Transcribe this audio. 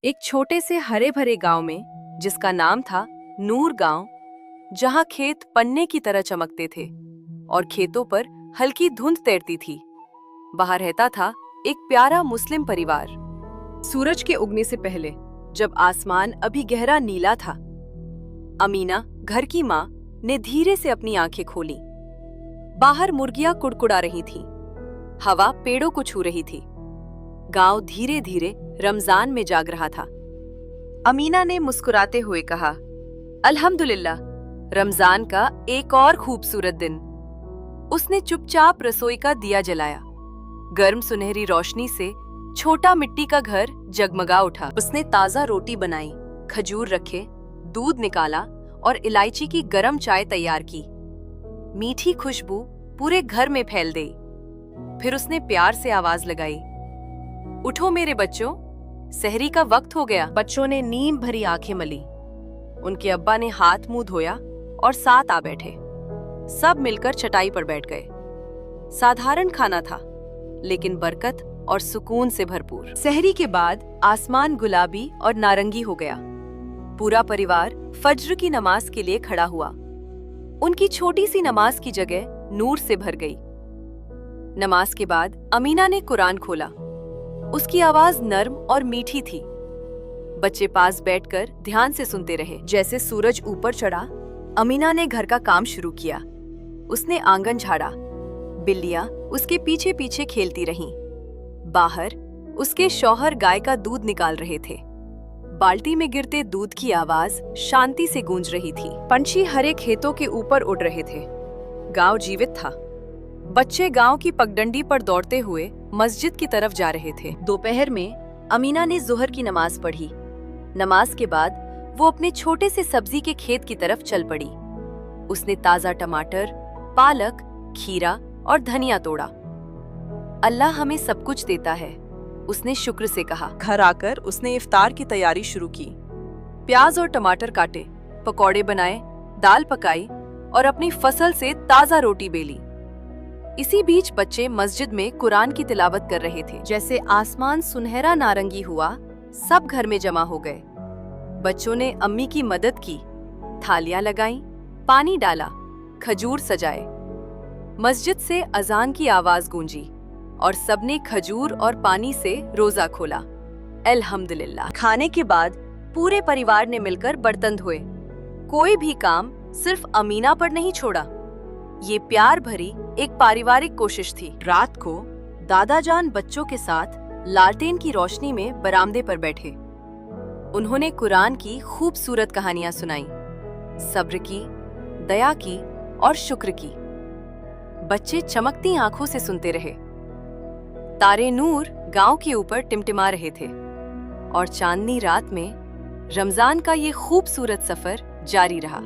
एक छोटे से हरे भरे गांव में, जिसका नाम था नूर गांव, जहां खेत पन्ने की तरह चमकते थे और खेतों पर हल्की धुंध तैरती थी, वहां रहता था एक प्यारा मुस्लिम परिवार। सूरज के उगने से पहले, जब आसमान अभी गहरा नीला था, अमीना, घर की माँ, ने धीरे से अपनी आंखें खोली। बाहर मुर्गियां कुड़कुड़ा रही थीं, हवा पेड़ों को छू रही थी। गांव धीरे धीरे रमजान में जाग रहा था। अमीना ने मुस्कुराते हुए कहा, अल्हम्दुलिल्लाह, रमजान का एक और खूबसूरत दिन। उसने चुपचाप रसोई का दिया जलाया। गर्म सुनहरी रोशनी से छोटा मिट्टी का घर जगमगा उठा। उसने ताजा रोटी बनाई, खजूर रखे, दूध निकाला और इलायची की गरम चाय तैयार की। मीठी खुशबू पूरे घर में फैल गई। फिर उसने प्यार से आवाज लगाई, उठो मेरे बच्चों, सहरी का वक्त हो गया। बच्चों ने नीम भरी आंखें मली। उनके अब्बा ने हाथ मुंह धोया और साथ आ बैठे। सब मिलकर चटाई पर बैठ गए। साधारण खाना था, लेकिन बरकत और सुकून से भरपूर। सहरी के बाद आसमान गुलाबी और नारंगी हो गया। पूरा परिवार फज्र की नमाज के लिए खड़ा हुआ। उनकी छोटी सी नमाज की जगह नूर से भर गई। नमाज के बाद अमीना ने कुरान खोला। उसकी आवाज नर्म और मीठी थी। बच्चे पास बैठकर ध्यान से सुनते रहे। जैसे सूरज ऊपर चढ़ा, अमीना ने घर का काम शुरू किया। उसने आंगन झाड़ा। बिल्लियां उसके पीछे पीछे खेलती रहीं। बाहर उसके शौहर गाय का दूध निकाल रहे थे। बाल्टी में गिरते दूध की आवाज शांति से गूंज रही थी। पंछी हरे खेतों के ऊपर उड़ रहे थे। गांव जीवित था। बच्चे गांव की पगडंडी पर दौड़ते हुए मस्जिद की तरफ जा रहे थे। दोपहर में अमीना ने ज़ोहर की नमाज पढ़ी। नमाज के बाद वो अपने छोटे से सब्जी के खेत की तरफ चल पड़ी। उसने ताजा टमाटर, पालक, खीरा और धनिया तोड़ा। अल्लाह हमें सब कुछ देता है, उसने शुक्र से कहा। घर आकर उसने इफ्तार की तैयारी शुरू की। प्याज और टमाटर काटे, पकौड़े बनाए, दाल पकाई और अपनी फसल से ताजा रोटी बेली। इसी बीच बच्चे मस्जिद में कुरान की तिलावत कर रहे थे। जैसे आसमान सुनहरा नारंगी हुआ, सब घर में जमा हो गए। बच्चों ने अम्मी की मदद की, थालियां लगाईं, पानी डाला, खजूर सजाए। मस्जिद से अजान की आवाज गूंजी और सबने खजूर और पानी से रोजा खोला। अल्हम्दुलिल्लाह। खाने के बाद पूरे परिवार ने मिलकर बर्तन धोए। कोई भी काम सिर्फ अमीना पर नहीं छोड़ा। ये प्यार भरी एक पारिवारिक कोशिश थी। रात को दादाजान बच्चों के साथ लालटेन की रोशनी में बरामदे पर बैठे। उन्होंने कुरान की खूबसूरत कहानियां सुनाई, सब्र की, दया की और शुक्र की। बच्चे चमकती आंखों से सुनते रहे। तारे नूर गांव के ऊपर टिमटिमा रहे थे और चांदनी रात में रमजान का ये खूबसूरत सफर जारी रहा।